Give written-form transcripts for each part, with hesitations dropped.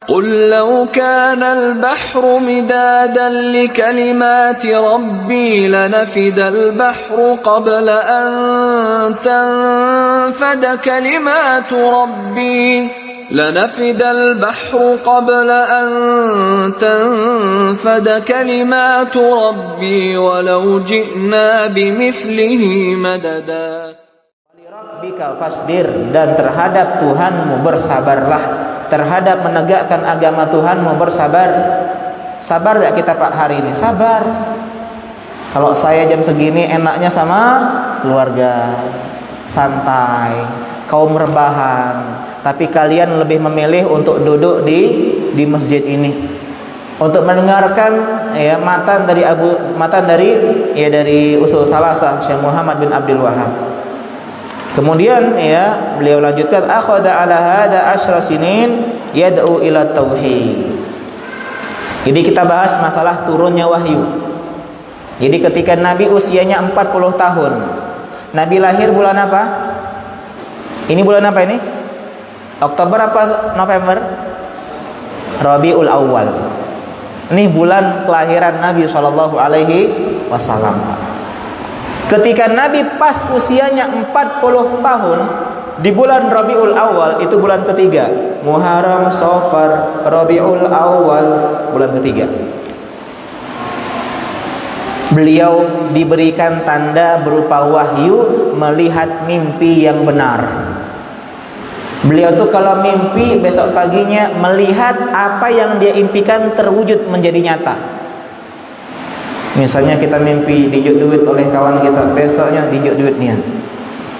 قل لو كان البحر مدادا لكلمات ربي لنفد البحر قبل أن تنفد كلمات ربي ولو جئنا بمثله مددا. Rabbika fasbir, dan terhadap Tuhanmu bersabarlah, terhadap menegakkan agama Tuhanmu bersabar. Sabar tidak kita Pak hari ini? Sabar. Kalau saya jam segini enaknya sama keluarga, santai, kaum rebahan. Tapi kalian lebih memilih untuk duduk di masjid ini, untuk mendengarkan matan dari usul salasah Syekh Muhammad bin Abdul Wahhab. Kemudian beliau lanjutkan, akhadha ala hadza 10 sinin yad'u ila tauhid. Jadi kita bahas masalah turunnya wahyu. Jadi ketika Nabi usianya 40 tahun. Nabi lahir bulan apa? Ini bulan apa ini? Oktober apa November? Rabiul Awal. Ini bulan kelahiran Nabi sallallahu alaihi wasallam. Ketika Nabi pas usianya 40 tahun, di bulan Rabiul Awal, itu bulan ketiga, Muharram, Safar, Rabiul Awal, bulan ketiga, beliau diberikan tanda berupa wahyu melihat mimpi yang benar. Beliau tuh kalau mimpi besok paginya melihat apa yang dia impikan terwujud menjadi nyata. Misalnya kita mimpi dijuk duit oleh kawan kita, besoknya dijuk duitnya.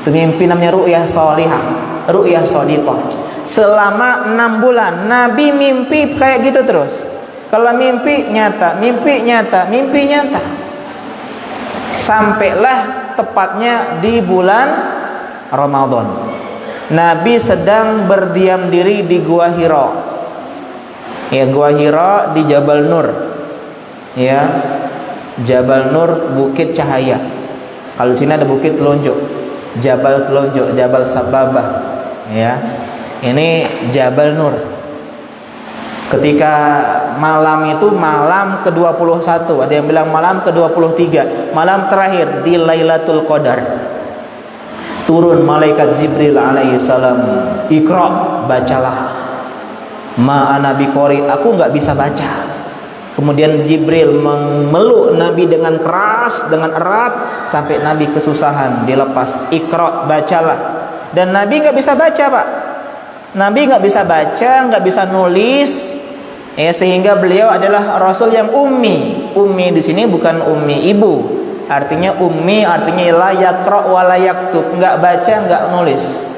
Itu mimpi namanya ru'yah sholihah, ru'yah shodiqah. Selama 6 bulan Nabi mimpi kayak gitu terus. Kalau mimpi nyata, mimpi nyata, mimpi nyata. Sampailah tepatnya di bulan Ramadan. Nabi sedang berdiam diri di Gua Hira. Gua Hira di Jabal Nur. Jabal Nur, bukit cahaya. Kalau di sini ada bukit telunjuk, Jabal telunjuk, Jabal Sababah. Ini Jabal Nur. Ketika malam itu malam ke-21, ada yang bilang malam ke-23, malam terakhir di Lailatul Qadar. Turun malaikat Jibril alaihi salam, Iqra, bacalah. Ma ana biqori, aku enggak bisa baca. Kemudian Jibril memeluk Nabi dengan keras, dengan erat, sampai Nabi kesusahan, dilepas. Iqra, bacalah. Dan Nabi nggak bisa baca Pak. Nabi nggak bisa baca, nggak bisa nulis, sehingga beliau adalah Rasul yang ummi. Ummi di sini bukan ummi ibu, artinya ummi, artinya la yaqra wa la yaktub, nggak baca, nggak nulis.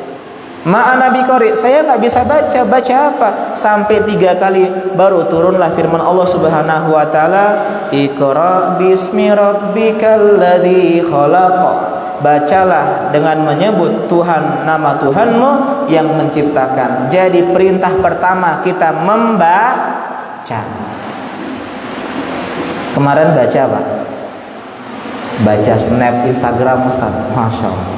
Ma'ana biqari, saya nggak bisa baca. Baca apa? Sampai 3 kali baru turunlah firman Allah Subhanahu wa taala, Iqra bismi rabbikal ladzi khalaq. Bacalah dengan menyebut Tuhan, nama Tuhanmu yang menciptakan. Jadi perintah pertama kita membaca. Kemarin baca apa? Baca snap Instagram Ustaz. Masya Allah.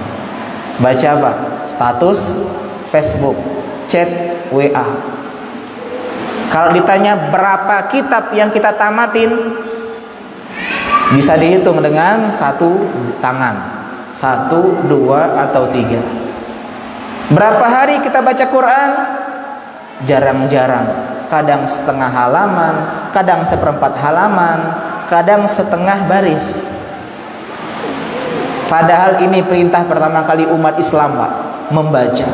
Baca apa? Status Facebook, chat WA. Kalau ditanya berapa kitab yang kita tamatin, bisa dihitung dengan 1 tangan, 1, 2, atau 3. Berapa hari kita baca Quran? Jarang-jarang. Kadang setengah halaman, kadang seperempat halaman, kadang setengah baris. Padahal ini perintah pertama kali umat Islam Pak, membaca.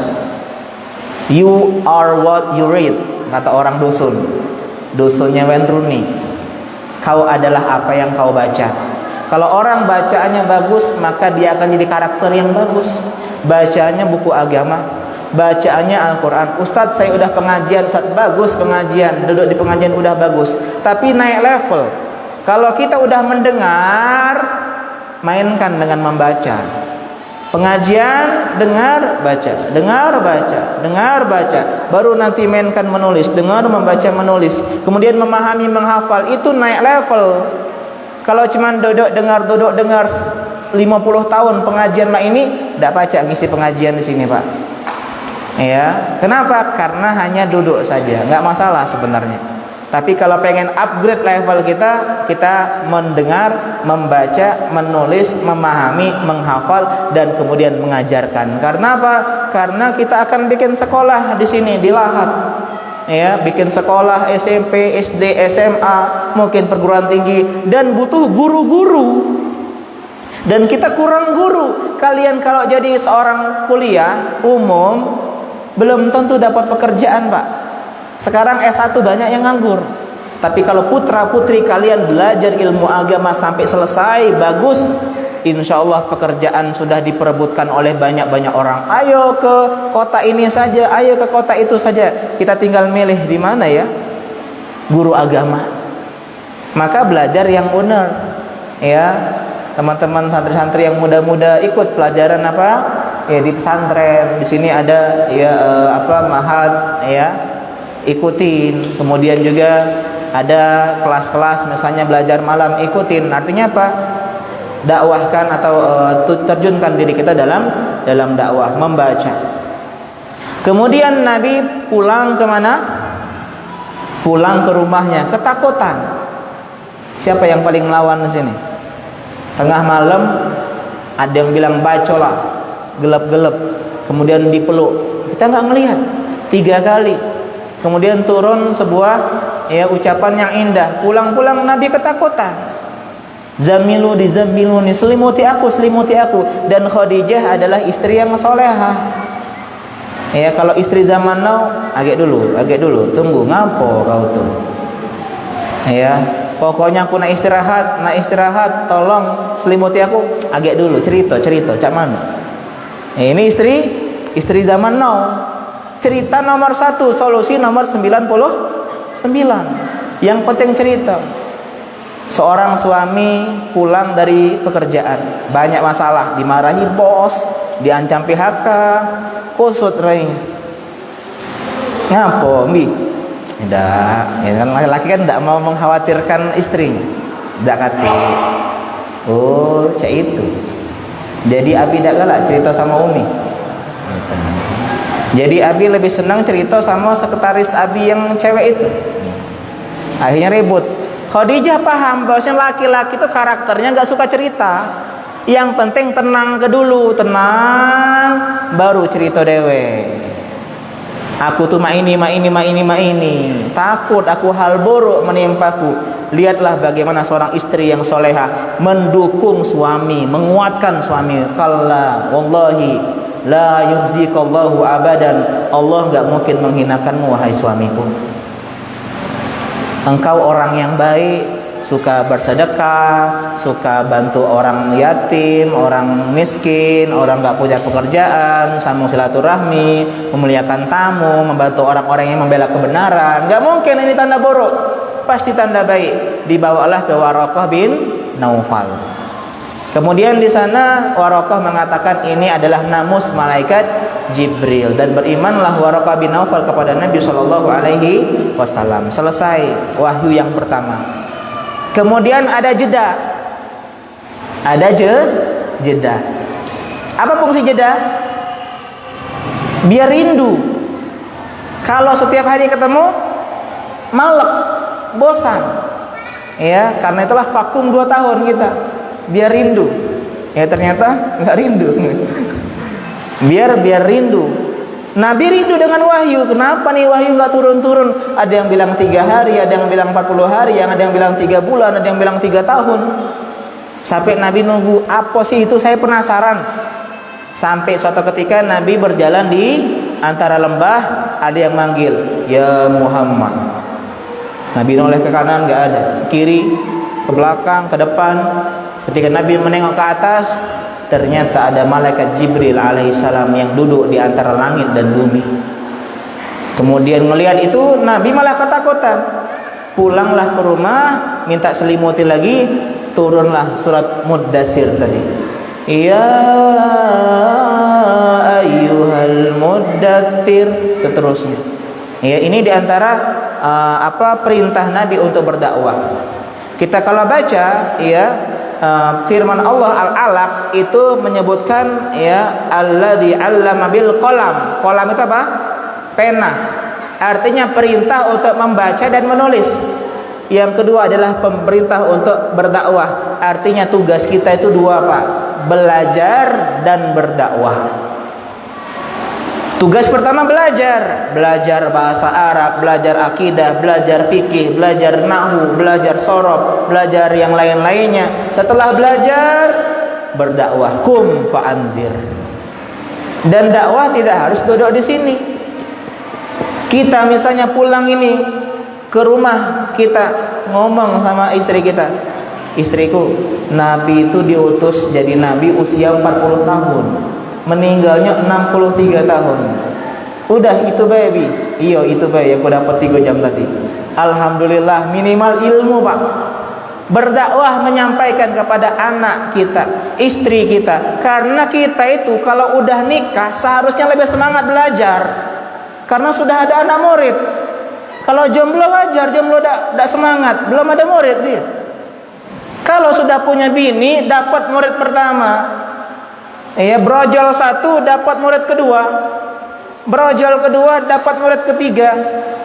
You are what you read, kata orang dusun. Dusunnya Wayne Rooney. Kau adalah apa yang kau baca. Kalau orang bacaannya bagus, maka dia akan jadi karakter yang bagus. Bacaannya buku agama, bacaannya Al-Quran. Ustadz saya udah pengajian, Ustadz bagus pengajian, duduk di pengajian udah bagus, tapi naik level. Kalau kita udah mendengar, mainkan dengan membaca. Pengajian, dengar, baca, dengar, baca, dengar, baca. Baru nanti mainkan menulis, dengar, membaca, menulis. Kemudian memahami, menghafal, itu naik level. Kalau cuma duduk dengar 50 tahun pengajian mak ini, tidak baca ngisi pengajian di sini Pak. Ya, kenapa? Karena hanya duduk saja, nggak masalah sebenarnya. Tapi kalau pengen upgrade level kita, kita mendengar, membaca, menulis, memahami, menghafal, dan kemudian mengajarkan. Karena apa? Karena kita akan bikin sekolah di sini di Lahat. Ya, bikin sekolah SMP, SD, SMA, mungkin perguruan tinggi, dan butuh guru-guru. Dan kita kurang guru. Kalian kalau jadi seorang kuliah umum belum tentu dapat pekerjaan, Pak. Sekarang S1 banyak yang nganggur. Tapi kalau putra putri kalian belajar ilmu agama sampai selesai, bagus, insya Allah pekerjaan sudah diperebutkan oleh banyak-banyak orang. Ayo ke kota ini saja, ayo ke kota itu saja. Kita tinggal milih di mana ya guru agama. Maka belajar yang benar. Ya, teman-teman santri-santri yang muda-muda ikut pelajaran apa? Ya di pesantren. Di sini ada ya mahad ya. Ikutin. Kemudian juga ada kelas-kelas misalnya belajar malam, ikutin. Artinya apa? Dakwahkan atau terjunkan diri kita dalam dakwah, membaca. Kemudian Nabi pulang ke mana? Pulang ke rumahnya, ketakutan. Siapa yang paling lawan di sini? Tengah malam ada yang bilang bacolah, gelap-gelap, kemudian dipeluk. Kita nggak ngelihat 3 kali. Kemudian turun sebuah ya ucapan yang indah. Pulang-pulang Nabi ketakutan. Zamiluni, selimuti aku. Dan Khadijah adalah istri yang solehah. Ya, kalau istri zaman now, agak dulu, tunggu, ngapo kau tuh. Ya, pokoknya aku nak istirahat, tolong selimuti aku. Agak dulu, cerita, cak mana? Ini istri zaman now. Cerita nomor 1, solusi nomor 99. Yang penting cerita. Seorang suami pulang dari pekerjaan, banyak masalah, dimarahi bos, diancam PHK, kusut ring. Ngapo, Mbi? Tidak, ya kan laki-laki kan tidak mau mengkhawatirkan istrinya. Tidak kata. Oh, cak itu. Jadi Abi tidak galak cerita sama Umi. Jadi Abi lebih senang cerita sama sekretaris Abi yang cewek itu. Akhirnya ribut. Khadijah paham bahwasanya laki-laki itu karakternya nggak suka cerita. Yang penting tenang dulu, baru cerita dewe. Aku tuh ini. Takut aku hal buruk menimpaku. Lihatlah bagaimana seorang istri yang soleha mendukung suami, menguatkan suami. Kalla wallahi la yukhzikallahu abadan. Allah enggak mungkin menghinakanmu wahai suamiku. Engkau orang yang baik, suka bersedekah, suka bantu orang yatim, orang miskin, orang enggak punya pekerjaan, sambung silaturahmi, memuliakan tamu, membantu orang-orang yang membela kebenaran. Enggak mungkin ini tanda buruk, pasti tanda baik. Dibawalah ke Waraqah bin Naufal. Kemudian di sana Waraqah mengatakan ini adalah namus malaikat Jibril, dan berimanlah Waraqah bin Naufal kepada Nabi SAW. Selesai wahyu yang pertama. Kemudian ada jeda. Jeda. Apa fungsi jeda? Biar rindu. Kalau setiap hari ketemu malek, bosan. Ya, karena itulah vakum 2 tahun kita. Biar rindu. Ya ternyata nggak rindu. Biar rindu. Nabi rindu dengan wahyu. Kenapa nih wahyu nggak turun-turun? Ada yang bilang 3 hari, ada yang bilang 40 hari, ada yang bilang 3 bulan, ada yang bilang 3 tahun. Sampai Nabi nunggu, apa sih itu, saya penasaran. Sampai suatu ketika Nabi berjalan di antara lembah, ada yang manggil, ya Muhammad. Nabi noleh ke kanan, nggak ada. Kiri, ke belakang, ke depan. Ketika Nabi menengok ke atas, ternyata ada malaikat Jibril alaihissalam yang duduk di antara langit dan bumi. Kemudian melihat itu, Nabi malah ketakutan. Pulanglah ke rumah, minta selimuti lagi, turunlah surat Muddatsir tadi. Ya ayyuhal muddatsir, seterusnya. Ya, ini diantara perintah Nabi untuk berdakwah. Kita kalau baca, ya, firman Allah Al-Alaq itu menyebutkan ya alladzi 'allama bil qalam. Qalam itu apa? Pena. Artinya perintah untuk membaca dan menulis. Yang kedua adalah pemerintah untuk berdakwah. Artinya tugas kita itu dua, Pak. Belajar dan berdakwah. Tugas pertama belajar bahasa Arab, belajar akidah, belajar fikih, belajar nahwu, belajar sorof, belajar yang lain-lainnya. Setelah belajar, berdakwah. Kum fa'anzir. Dan dakwah tidak harus duduk di sini. Kita misalnya pulang ini ke rumah, kita ngomong sama istri kita, istriku, Nabi itu diutus jadi nabi usia 40 tahun, meninggalnya 63 tahun. Udah itu baby. Iya itu baby aku dapat 3 jam tadi. Alhamdulillah, minimal ilmu, Pak. Berdakwah menyampaikan kepada anak kita, istri kita. Karena kita itu kalau udah nikah seharusnya lebih semangat belajar. Karena sudah ada anak murid. Kalau jomblo wajar, jomblo tidak semangat, belum ada murid dia. Kalau sudah punya bini, dapat murid pertama. Brojol 1 dapat murid kedua, brojol kedua dapat murid ketiga.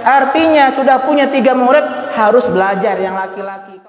Artinya sudah punya 3 murid, harus belajar yang laki-laki.